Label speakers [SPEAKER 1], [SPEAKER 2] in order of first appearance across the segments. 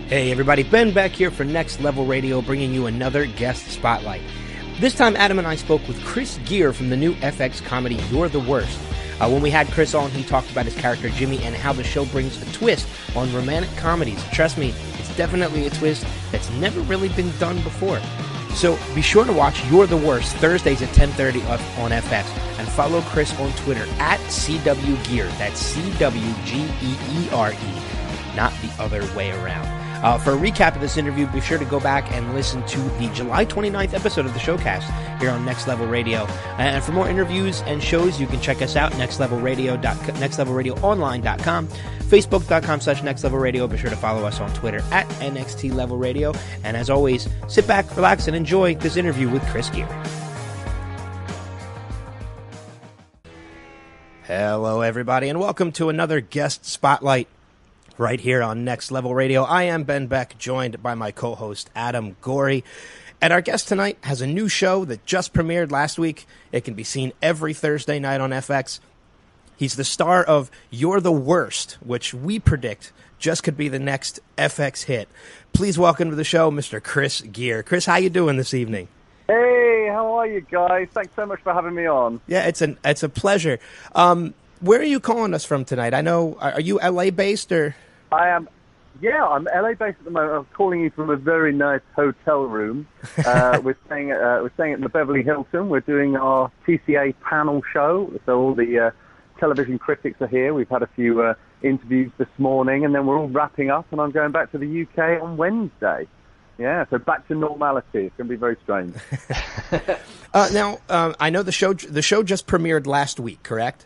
[SPEAKER 1] Hey everybody, Ben back here for Next Level Radio, bringing you another guest spotlight. This time Adam and I spoke with Chris Geere from the new FX comedy Youre the Worst. When we had Chris on, he talked about his character Jimmy and how the show brings a twist on romantic comedies. Trust me, it's definitely a twist that's never really been done before. So be sure to watch Youre the Worst Thursdays at 10:30 on FX, and follow Chris on Twitter at CWGeere. That's CWGEERE, not the other way around. For a recap of this interview, be sure to go back and listen to the July 29th episode of the Showcast here on Next Level Radio. And for more interviews and shows, you can check us out, nextlevelradioonline.com, facebook.com/nextlevelradio. Be sure to follow us on Twitter at NXT Level Radio. And as always, sit back, relax, and enjoy this interview with Chris Geere. Hello, everybody, and welcome to another guest spotlight right here on Next Level Radio. I am Ben Beck, joined by my co-host Adam Geere. And our guest tonight has a new show that just premiered last week. It can be seen every Thursday night on FX. He's the star of Youre the Worst, which we predict just could be the next FX hit. Please welcome to the show, Mr. Chris Geere. Chris, how you doing this evening?
[SPEAKER 2] Hey, how are you guys? Thanks so much for having me on.
[SPEAKER 1] Yeah, it's a pleasure. Where are you calling us from tonight? I know, are you LA-based or?
[SPEAKER 2] I am. Yeah, I'm LA-based at the moment. I'm calling you from a very nice hotel room. We're staying at the Beverly Hilton. We're doing our TCA panel show, so all the television critics are here. We've had a few interviews this morning, and then we're all wrapping up, and I'm going back to the UK on Wednesday. Yeah, so back to normality. It's going to be very strange.
[SPEAKER 1] Now, I know the show just premiered last week, correct?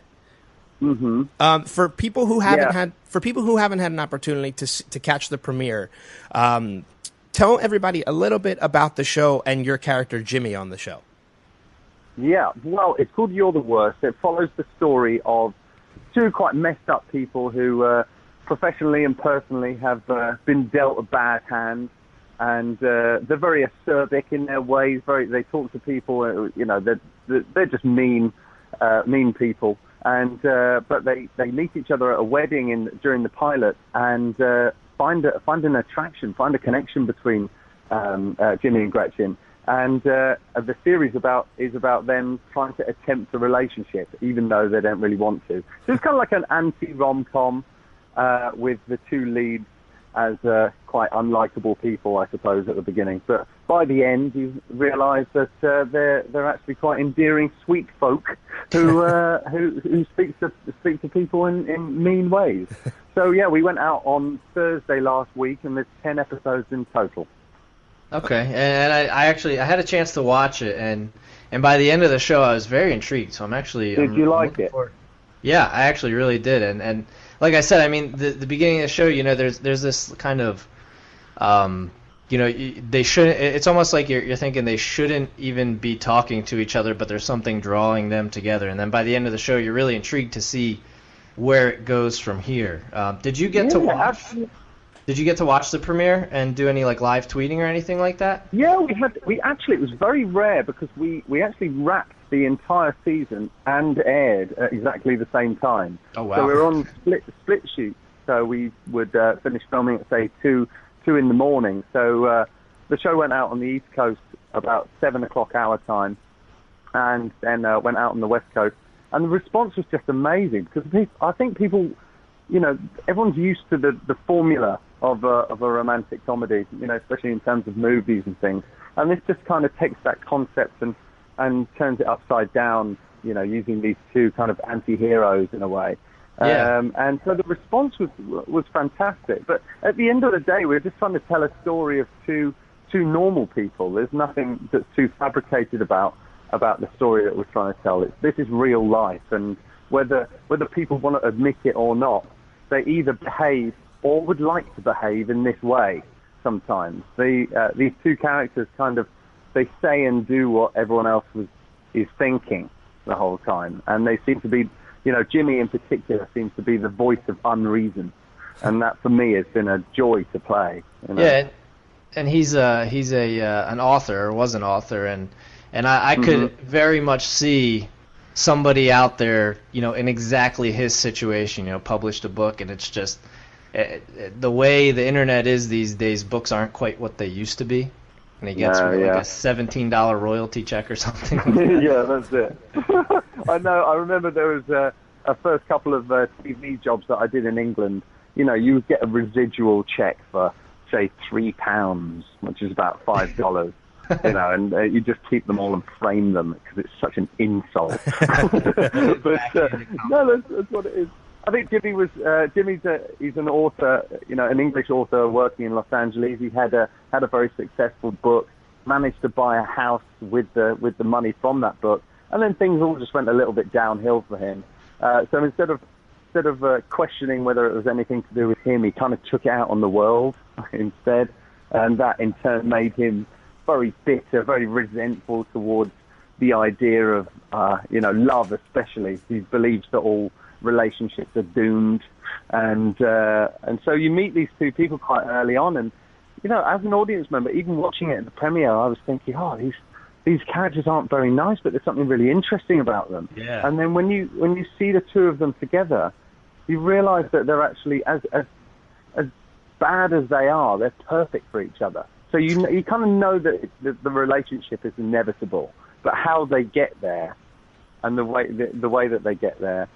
[SPEAKER 2] Mm-hmm.
[SPEAKER 1] For people who haven't had an opportunity to catch the premiere, tell everybody a little bit about the show and your character Jimmy on the show.
[SPEAKER 2] Yeah, well, it's called Youre the Worst. It follows the story of two quite messed up people who, professionally and personally, have been dealt a bad hand, and they're very acerbic in their ways. They talk to people, they're just mean people. And but they meet each other at a wedding during the pilot, and find an attraction, find a connection between Jimmy and Gretchen. And the series is about them trying to attempt a relationship, even though they don't really want to. So it's kind of like an anti-rom-com with the two leads as quite unlikable people, I suppose, at the beginning. But by the end, you realise that they're actually quite endearing, sweet folk who speak to people in mean ways. So yeah, we went out on Thursday last week, and there's 10 episodes in total.
[SPEAKER 3] Okay, and I had a chance to watch it, and by the end of the show, I was very intrigued. So
[SPEAKER 2] Did you like it?
[SPEAKER 3] Yeah, I actually really did, and like I said, I mean, the beginning of the show, there's this kind of, they shouldn't. It's almost like you're thinking they shouldn't even be talking to each other, but there's something drawing them together. And then by the end of the show, you're really intrigued to see where it goes from here. Did you get to watch? Absolutely. Did you get to watch the premiere and do any live tweeting or anything like that?
[SPEAKER 2] Yeah, it was very rare because we actually wrapped the entire season and aired at exactly the same time.
[SPEAKER 3] Oh wow!
[SPEAKER 2] So we were on split shoots. So we would finish filming at say 2 in the morning. So the show went out on the East Coast about 7 o'clock our time, and then went out on the West Coast. And the response was just amazing because I think people, everyone's used to the formula of a romantic comedy, especially in terms of movies and things. And this just kind of takes that concept and turns it upside down, using these two kind of anti-heroes in a way.
[SPEAKER 3] Yeah.
[SPEAKER 2] And so the response was fantastic. But at the end of the day, we're just trying to tell a story of two normal people. There's nothing that's too fabricated about the story that we're trying to tell. This is real life, and whether people want to admit it or not, they either behave or would like to behave in this way sometimes. These two characters they say and do what everyone else is thinking the whole time. And they seem to be, Jimmy in particular seems to be the voice of unreason. And that for me has been a joy to play.
[SPEAKER 3] Yeah, and he's an author, or was an author, and I could very much see somebody out there, in exactly his situation, published a book, and it's just the way the internet is these days, books aren't quite what they used to be. And he gets like a $17 royalty check or something.
[SPEAKER 2] Yeah, that's it. I know. I remember there was a first couple of TV jobs that I did in England. You know, you would get a residual check for, say, £3, which is about $5. You know, and you just keep them all and frame them because it's such an insult. But no, that's what it is. I think he's an author, you know, an English author working in Los Angeles. He had a very successful book, managed to buy a house with the money from that book, and then things all just went a little bit downhill for him. So instead of questioning whether it was anything to do with him, he kind of took it out on the world instead, and that in turn made him very bitter, very resentful towards the idea of love, especially. He believes that all relationships are doomed, and so you meet these two people quite early on, and you know, as an audience member, even watching it at the premiere, I was thinking, oh, these characters aren't very nice, but there's something really interesting about them.
[SPEAKER 3] Yeah.
[SPEAKER 2] And then when you see the two of them together, you realise that they're actually as bad as they are, they're perfect for each other. So you kind of know that the relationship is inevitable, but how they get there, and the way that they get there.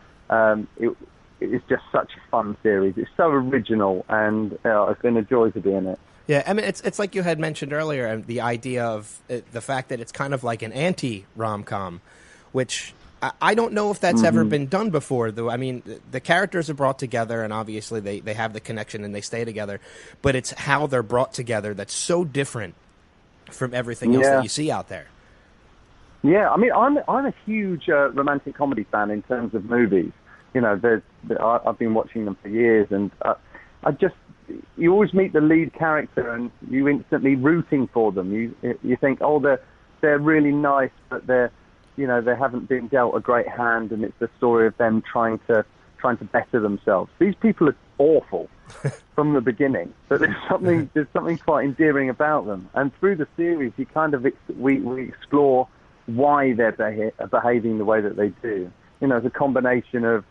[SPEAKER 2] It's just such a fun series. It's so original, and it's been a joy to be in it.
[SPEAKER 1] Yeah, I mean, it's like you had mentioned earlier, the idea of the fact that it's kind of like an anti-rom-com, which I don't know if that's ever been done before, though. I mean, the characters are brought together, and obviously they have the connection and they stay together, but it's how they're brought together that's so different from everything else that you see out there.
[SPEAKER 2] Yeah, I mean, I'm a huge romantic comedy fan in terms of movies. You know, I've been watching them for years, and you always meet the lead character, and you instantly rooting for them. You think, oh, they're really nice, but they haven't been dealt a great hand, and it's the story of them trying to better themselves. These people are awful from the beginning, but there's something quite endearing about them. And through the series, you kind of we explore why they're behaving the way that they do. You know, it's a combination of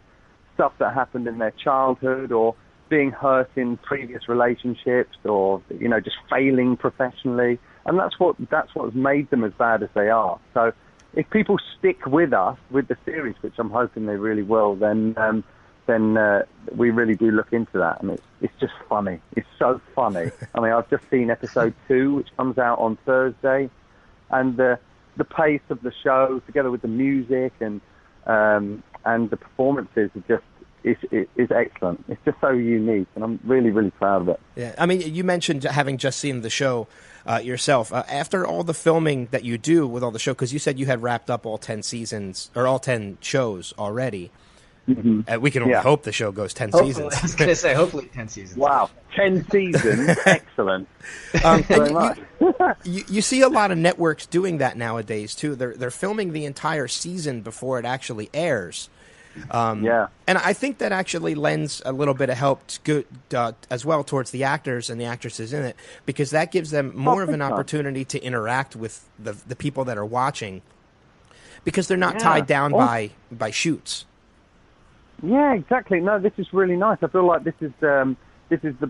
[SPEAKER 2] stuff that happened in their childhood, or being hurt in previous relationships, or, you know, just failing professionally. And that's what's made them as bad as they are. So if people stick with us, with the series, which I'm hoping they really will, then we really do look into that. And it's just funny. It's so funny. I mean, I've just seen episode 2, which comes out on Thursday, and the pace of the show, together with the music and the performances, is excellent. It's just so unique, and I'm really, really proud of it.
[SPEAKER 1] Yeah, I mean, you mentioned having just seen the show yourself. After all the filming that you do with all the show, because you said you had wrapped up all 10 seasons or all 10 shows already. Mm-hmm. We can only hope the show goes 10 seasons.
[SPEAKER 3] I was going to say, hopefully 10 seasons.
[SPEAKER 2] Wow, 10 seasons, excellent. Very much.
[SPEAKER 1] You see a lot of networks doing that nowadays too. They're filming the entire season before it actually airs. And I think that actually lends a little bit of help as well towards the actors and the actresses in it, because that gives them more of an opportunity to interact with the people that are watching, because they're not tied down by shoots.
[SPEAKER 2] Yeah, exactly. No, this is really nice. I feel like this is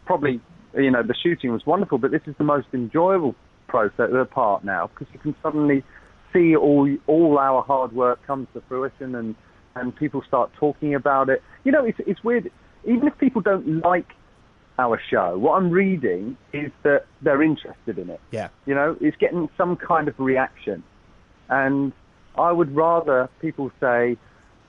[SPEAKER 2] probably, you know, the shooting was wonderful, but this is the most enjoyable part now, because you can suddenly see all our hard work come to fruition, and people start talking about it. You know, it's weird. Even if people don't like our show, what I'm reading is that they're interested in it. Yeah. You know, it's getting some kind of reaction. And I would rather people say,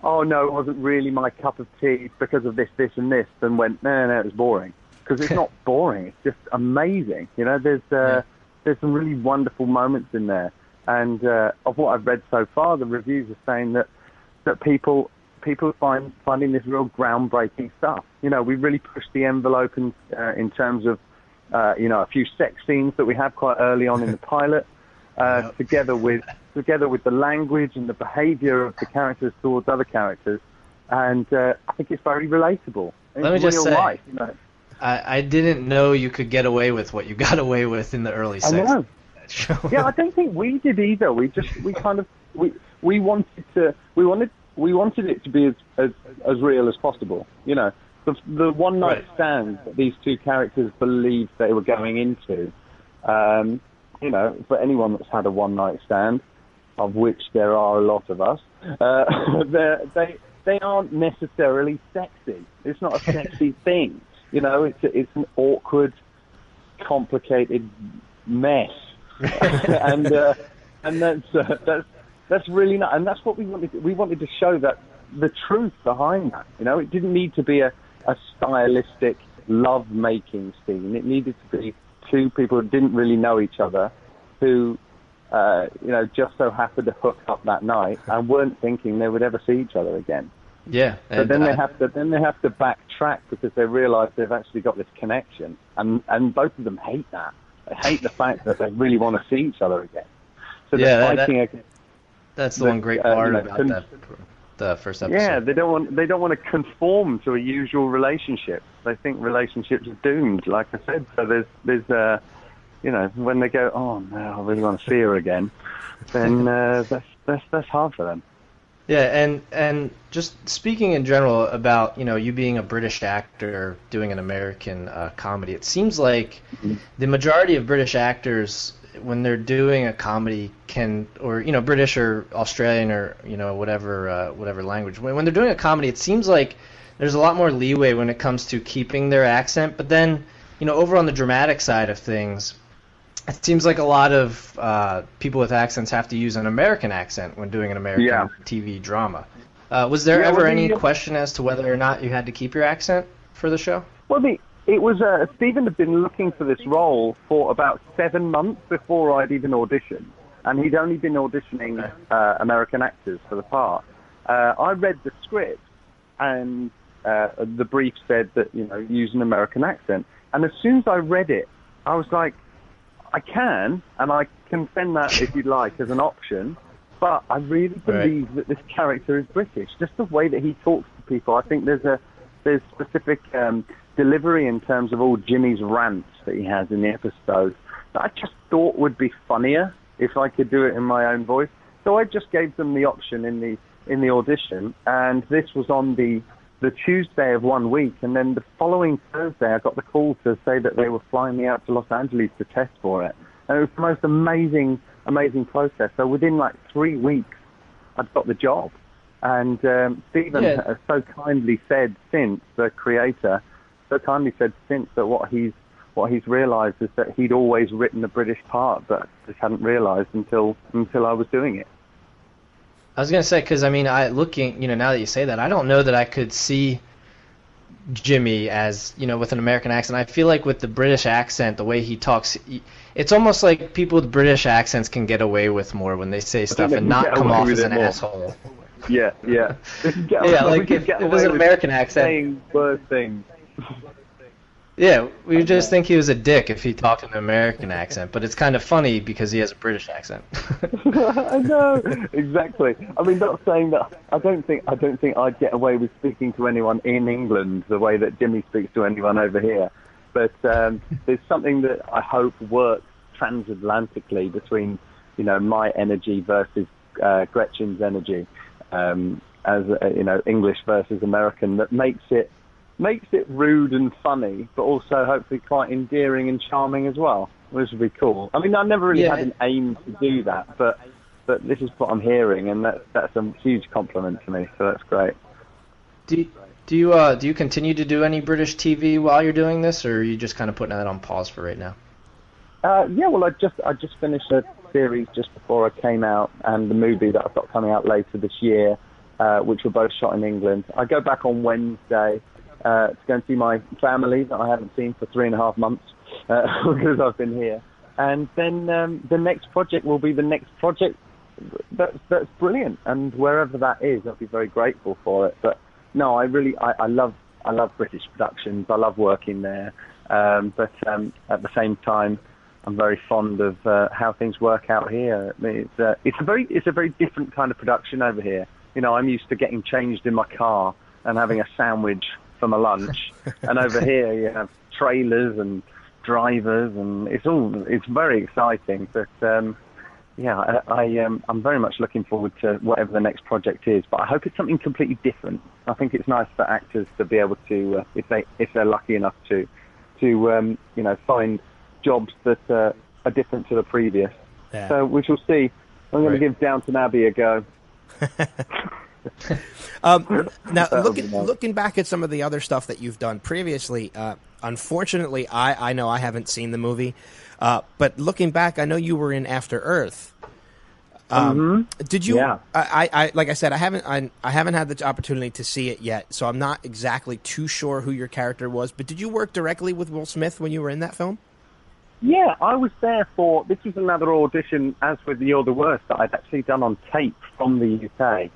[SPEAKER 2] oh, no, it wasn't really my cup of tea because of this, this, and this, than went, no, it was boring. Because it's not boring. It's just amazing. You know, there's some really wonderful moments in there. And of what I've read so far, the reviews are saying that people are finding this real groundbreaking stuff. You know, we really pushed the envelope in terms of, a few sex scenes that we have quite early on in the pilot, together with the language and the behavior of the characters towards other characters. And I think it's very relatable.
[SPEAKER 3] Let me just say,
[SPEAKER 2] life, you know.
[SPEAKER 3] I didn't know you could get away with what you got away with in the early sex.
[SPEAKER 2] I know. Yeah, I don't think we did either. We wanted it to be as real as possible, you know. the one night stand that these two characters believed they were going into. You know, for anyone that's had a one night stand, of which there are a lot of us, they aren't necessarily sexy. It's not a sexy thing. You know, it's an awkward, complicated mess, and that's really not. And that's what we wanted. We wanted to show that the truth behind that. You know, it didn't need to be a stylistic love-making scene. It needed to be two people who didn't really know each other, who you know, just so happened to hook up that night and weren't thinking they would ever see each other again.
[SPEAKER 3] Yeah.
[SPEAKER 2] But then they have to backtrack because they realise they've actually got this connection, and both of them hate that. They hate the fact that they really want to see each other again. So they're fighting against.
[SPEAKER 3] That's the one great part about the first episode.
[SPEAKER 2] Yeah, they don't want to conform to a usual relationship. They think relationships are doomed, like I said. So there's you know, when they go, oh no, I really want to see her again, then that's hard for them.
[SPEAKER 3] Yeah, and just speaking in general about, you know, you being a British actor doing an American comedy, it seems like the majority of British actors, when they're doing a comedy, or you know, British or Australian or, you know, whatever language, when they're doing a comedy, it seems like there's a lot more leeway when it comes to keeping their accent. But then, you know, over on the dramatic side of things, it seems like a lot of people with accents have to use an American accent when doing an American TV drama. Was there ever any question as to whether or not you had to keep your accent for the show?
[SPEAKER 2] Well, it was Stephen had been looking for this role for about 7 months before I'd even auditioned, and he'd only been auditioning American actors for the part. I read the script, and the brief said that, you know, use an American accent. And as soon as I read it, I was like, I can, and I can send that if you'd like as an option, but I really believe that this character is British. Just the way that he talks to people, I think there's specific delivery in terms of all Jimmy's rants that he has in the episode that I just thought would be funnier if I could do it in my own voice. So I just gave them the option in the audition, and this was on the Tuesday of 1 week, and then the following Thursday I got the call to say that they were flying me out to Los Angeles to test for it. And it was the most amazing process. So within like 3 weeks, I'd got the job. And Stephen has so kindly said since, the creator, so kindly said since, that what he's realised is that he'd always written a British part, but just hadn't realised until I was doing it.
[SPEAKER 3] I was gonna say, because I mean, looking, you know, now that you say that, I don't know that I could see Jimmy as, you know, with an American accent. I feel like with the British accent, the way he talks, it's almost like people with British accents can get away with more when they say stuff and not come off as an asshole.
[SPEAKER 2] Yeah.
[SPEAKER 3] Yeah, like if it was an American accent,
[SPEAKER 2] saying worse things.
[SPEAKER 3] Yeah, we would just think he was a dick if he talked in an American accent, but it's kind of funny because he has a British accent.
[SPEAKER 2] I know, exactly. I mean, not saying that. I don't think I'd get away with speaking to anyone in England the way that Jimmy speaks to anyone over here. But there's something that I hope works transatlantically between, you know, my energy versus Gretchen's energy, as you know, English versus American, that makes it rude and funny, but also hopefully quite endearing and charming as well, which would be cool. I mean, I never really had an aim to do that, but this is what I'm hearing, and that's a huge compliment to me, so that's great.
[SPEAKER 3] Do you continue to do any British TV while you're doing this, or are you just kind of putting that on pause for right now?
[SPEAKER 2] Yeah, well, I just finished a series just before I came out, and the movie that I've got coming out later this year, which were both shot in England. I go back on Wednesday to go and see my family that I haven't seen for 3.5 months because I've been here. And then the next project will be the next project that's brilliant. And wherever that is, I'll be very grateful for it. But no, I love British productions. I love working there. But at the same time, I'm very fond of how things work out here. It's a very different kind of production over here. You know, I'm used to getting changed in my car and having a sandwich for my lunch, and over here you have trailers and drivers, and it's very exciting. But I'm very much looking forward to whatever the next project is, but I hope it's something completely different. I think it's nice for actors to be able to, if they're lucky enough to find jobs that are different to the previous.
[SPEAKER 1] Yeah.
[SPEAKER 2] So we shall see. I'm going to give Downton Abbey a go.
[SPEAKER 1] Now, looking back at some of the other stuff that you've done previously, unfortunately, I know I haven't seen the movie, but looking back, I know you were in After Earth. Did you?
[SPEAKER 2] Yeah.
[SPEAKER 1] I like I said, I haven't had the opportunity to see it yet, so I'm not exactly too sure who your character was. But did you work directly with Will Smith when you were in that film?
[SPEAKER 2] Yeah, I was there for. This was another audition, as with You're the Worst, that I'd actually done on tape from the UK.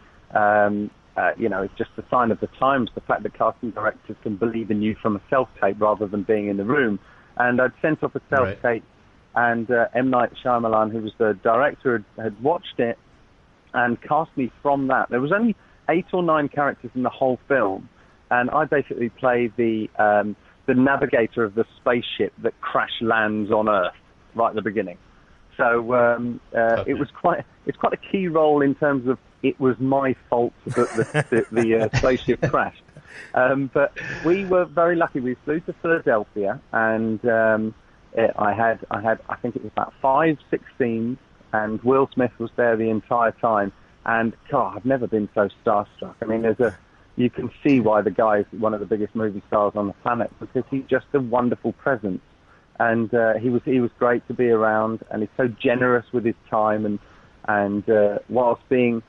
[SPEAKER 2] It's just a sign of the times, the fact that casting directors can believe in you from a self-tape rather than being in the room. And I'd sent off a self-tape, and M. Night Shyamalan, who was the director, had watched it and cast me from that. There was only 8 or 9 characters in the whole film, and I basically played the navigator of the spaceship that crash lands on Earth right at the beginning. So it's quite a key role in terms of it was my fault that the spaceship crashed. But we were very lucky. We flew to Philadelphia, and I think it was about 5, 6 scenes, and Will Smith was there the entire time. And God, I've never been so starstruck. I mean, you can see why the guy is one of the biggest movie stars on the planet, because he's just a wonderful presence. And he was great to be around, and he's so generous with his time, and whilst being,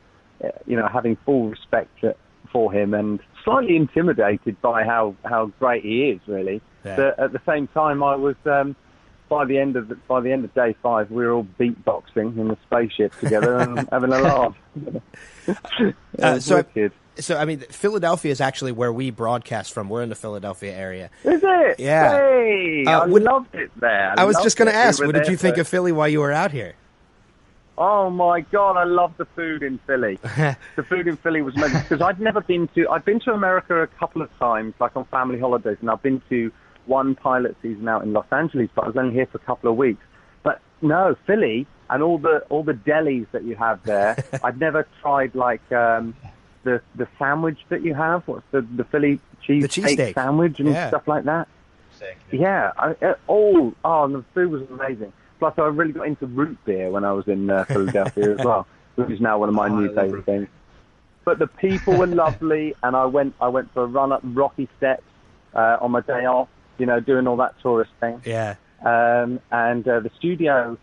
[SPEAKER 2] having full respect for him, and slightly intimidated by how great he is, really. Yeah. But at the same time, I was by the end of day 5, we were all beatboxing in the spaceship together and having a laugh.
[SPEAKER 1] So, I mean, Philadelphia is actually where we broadcast from. We're in the Philadelphia area.
[SPEAKER 2] Is it?
[SPEAKER 1] Yeah.
[SPEAKER 2] Hey, I loved it there.
[SPEAKER 1] I was just going to ask, what did you think of Philly while you were out here?
[SPEAKER 2] Oh, my God, I love the food in Philly. The food in Philly was amazing, because I'd been to America a couple of times, like on family holidays, and I've been to one pilot season out in Los Angeles, but I was only here for a couple of weeks. But no, Philly and all the delis that you have there, I'd never tried, like, the sandwich that you have. What's the Philly cheesesteak sandwich and stuff like that? Yeah. The food was amazing. Plus, I really got into root beer when I was in Philadelphia as well, which is now one of my new favorite things. But the people were lovely, and I went for a run up Rocky Steps on my day off, doing all that tourist thing.
[SPEAKER 1] Yeah.
[SPEAKER 2] And the studio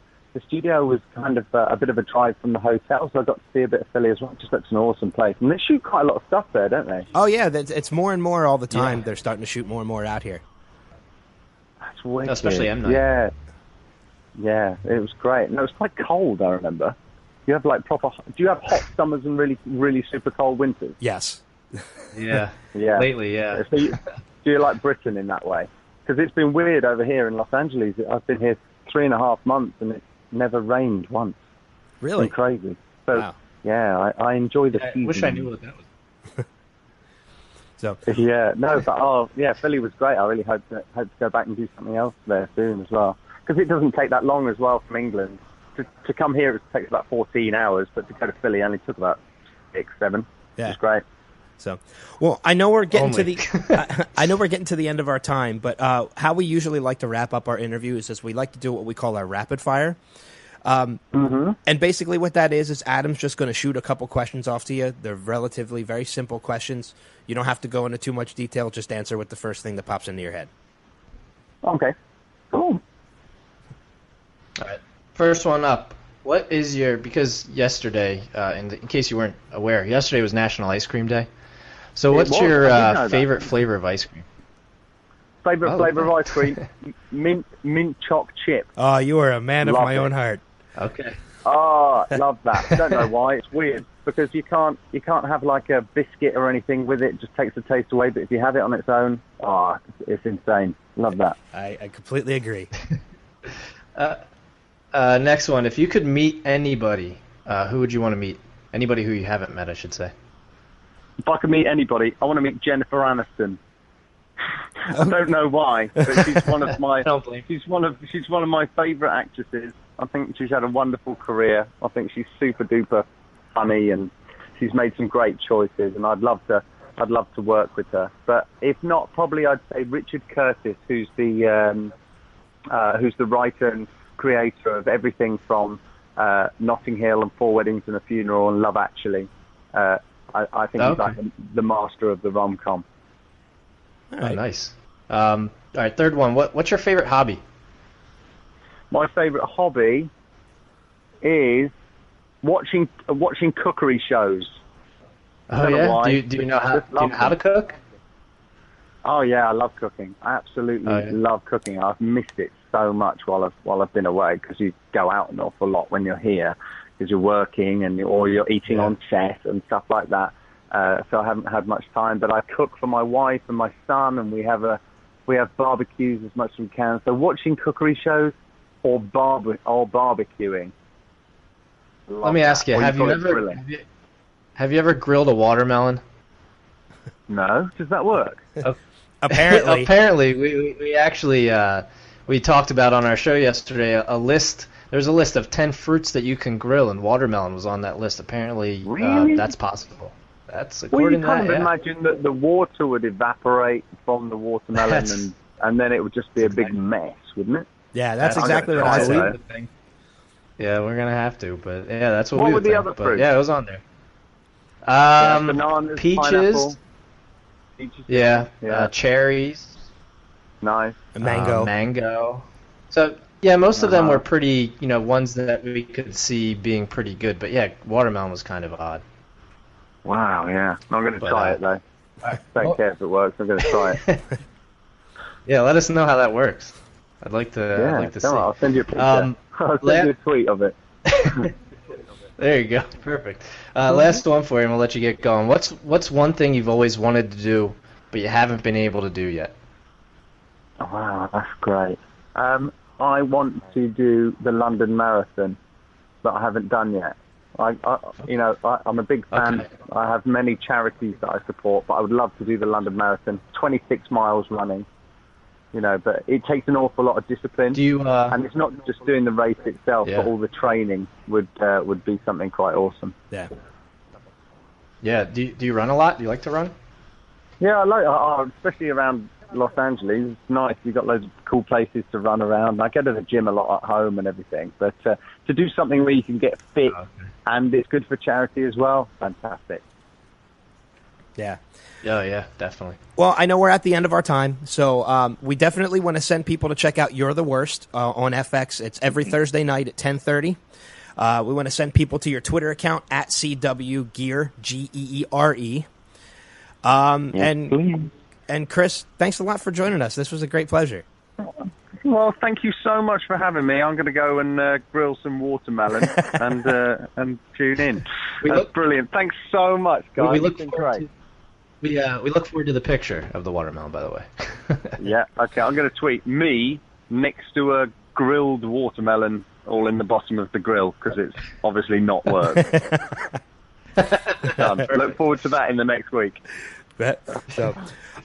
[SPEAKER 2] was kind of a bit of a drive from the hotel, so I got to see a bit of Philly as well. Just looks an awesome place. And they shoot quite a lot of stuff there, don't they?
[SPEAKER 1] Oh, yeah. It's more and more all the time. Yeah. They're starting to shoot more and more out here.
[SPEAKER 2] That's wicked.
[SPEAKER 3] Especially M. Night.
[SPEAKER 2] Yeah, it was great. And it was quite cold, I remember. You have do you have hot summers and really, really super cold winters?
[SPEAKER 1] Yes.
[SPEAKER 3] Yeah. Lately, yeah.
[SPEAKER 2] So do you like Britain in that way? Because it's been weird over here in Los Angeles. I've been here 3.5 months, and it's never rained once.
[SPEAKER 1] Really?
[SPEAKER 2] It's been crazy. So,
[SPEAKER 1] wow.
[SPEAKER 2] Yeah, I enjoy the season.
[SPEAKER 3] I wish I knew what that was.
[SPEAKER 1] So.
[SPEAKER 2] Yeah, no, but Philly was great. I really hope to go back and do something else there soon as well. Because it doesn't take that long as well from England. To come here, it takes about 14 hours, but to go to Philly only took about 6, 7. Yeah. It was great.
[SPEAKER 1] So, well, I know we're getting to the end of our time, but how we usually like to wrap up our interviews is we like to do what we call our rapid fire. And basically what that is Adam's just going to shoot a couple questions off to you. They're relatively very simple questions. You don't have to go into too much detail. Just answer with the first thing that pops into your head.
[SPEAKER 2] Okay. Cool.
[SPEAKER 3] All right. First one up. What is because yesterday, in case you weren't aware, yesterday was National Ice Cream Day. So what's your favorite flavor of ice cream?
[SPEAKER 2] Favorite flavor of ice cream? mint choc chip.
[SPEAKER 1] Oh, you are a man of my own heart.
[SPEAKER 3] Okay.
[SPEAKER 2] Oh, love that. Don't know why. It's weird because you can't have like a biscuit or anything with it. It just takes the taste away. But if you have it on its own, it's insane. Love that.
[SPEAKER 1] I completely agree.
[SPEAKER 3] Next one. If you could meet anybody, who would you want to meet? Anybody who you haven't met, I should say.
[SPEAKER 2] If I could meet anybody, I want to meet Jennifer Aniston. I don't know why, but she's one of my she's one of my favorite actresses, I think she's had a wonderful career. I think she's super duper funny, and she's made some great choices. And I'd love to work with her. But if not, probably I'd say Richard Curtis, who's the writer and creator of everything from Notting Hill and Four Weddings and a Funeral and Love Actually. I think he's like the master of the rom-com.
[SPEAKER 3] All right. Oh, nice. All right, third one. What's your favorite hobby?
[SPEAKER 2] My favorite hobby is watching cookery shows.
[SPEAKER 3] Oh yeah. Do you know how to cook?
[SPEAKER 2] Oh yeah, I love cooking. I absolutely love cooking. I've missed it so much while I've been away, because you go out an awful lot when you're here, because you're working or you're eating on set and stuff like that. So I haven't had much time, but I cook for my wife and my son, and we have barbecues as much as we can. So watching cookery shows or barbecuing.
[SPEAKER 3] Let me ask you: Have you ever grilled a watermelon?
[SPEAKER 2] No. Does that work?
[SPEAKER 1] Apparently.
[SPEAKER 3] Apparently, we actually we talked about on our show yesterday a list. There's a list of 10 fruits that you can grill, and watermelon was on that list. Apparently,
[SPEAKER 2] really?
[SPEAKER 3] That's possible. That's according to that.
[SPEAKER 2] Well, you kind of imagine that the water would evaporate from the watermelon, and then it would just be a big mess, wouldn't it?
[SPEAKER 1] Yeah, that's exactly what I said.
[SPEAKER 3] Yeah, we're gonna have to, but yeah, that's what we
[SPEAKER 2] would
[SPEAKER 3] would
[SPEAKER 2] think.
[SPEAKER 3] What were the other fruits? Yeah, it was on there.
[SPEAKER 2] Bananas,
[SPEAKER 3] peaches.
[SPEAKER 2] Pineapple.
[SPEAKER 3] Cherries.
[SPEAKER 2] Nice.
[SPEAKER 1] Mango.
[SPEAKER 3] So yeah, most of them were pretty, ones that we could see being pretty good. But yeah, watermelon was kind of odd.
[SPEAKER 2] Wow, yeah. I'm going to try it though. I don't care if it works. I'm going to try it.
[SPEAKER 3] Yeah, let us know how that works. I'd like to.
[SPEAKER 2] Yeah,
[SPEAKER 3] I'd like to see.
[SPEAKER 2] I'll send you a picture. I'll send you a tweet of it.
[SPEAKER 3] There you go. Perfect. Last one for you, and we'll let you get going. What's one thing you've always wanted to do, but you haven't been able to do yet?
[SPEAKER 2] Oh, wow, that's great. I want to do the London Marathon, but I haven't done yet. I'm a big fan. Okay. I have many charities that I support, but I would love to do the London Marathon. 26 miles running, but it takes an awful lot of discipline. And it's not just doing the race itself, but all the training would be something quite awesome.
[SPEAKER 1] Yeah.
[SPEAKER 3] Yeah. Do you run a lot? Do you like to run?
[SPEAKER 2] Yeah, I like, especially around Los Angeles. It's nice. You've got loads of cool places to run around. I go to the gym a lot at home and everything, but to do something where you can get fit and it's good for charity as well, fantastic.
[SPEAKER 1] Yeah.
[SPEAKER 3] Oh, yeah, definitely.
[SPEAKER 1] Well, I know we're at the end of our time, so we definitely want to send people to check out Youre the Worst on FX. It's every Thursday night at 10:30. We want to send people to your Twitter account at CW Geere, Geere. And Chris, thanks a lot for joining us. This was a great pleasure.
[SPEAKER 2] Well, thank you so much for having me. I'm going to go and grill some watermelon and tune in. That's brilliant. Thanks so much, guys.
[SPEAKER 3] We look forward to the picture of the watermelon, by the way.
[SPEAKER 2] Yeah, okay. I'm going to tweet me next to a grilled watermelon all in the bottom of the grill, because it's obviously not worked. Look forward to that in the next week.
[SPEAKER 1] So,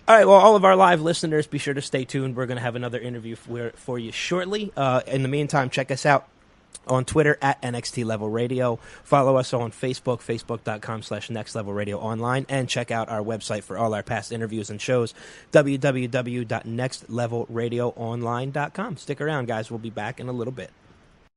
[SPEAKER 1] all right, well, all of our live listeners, be sure to stay tuned. We're going to have another interview for you shortly. In the meantime, check us out on Twitter at NXT Level Radio. Follow us on Facebook, facebook.com/nextlevelradioonline, and check out our website for all our past interviews and shows, www.nextlevelradioonline.com. Stick around, guys. We'll be back in a little bit.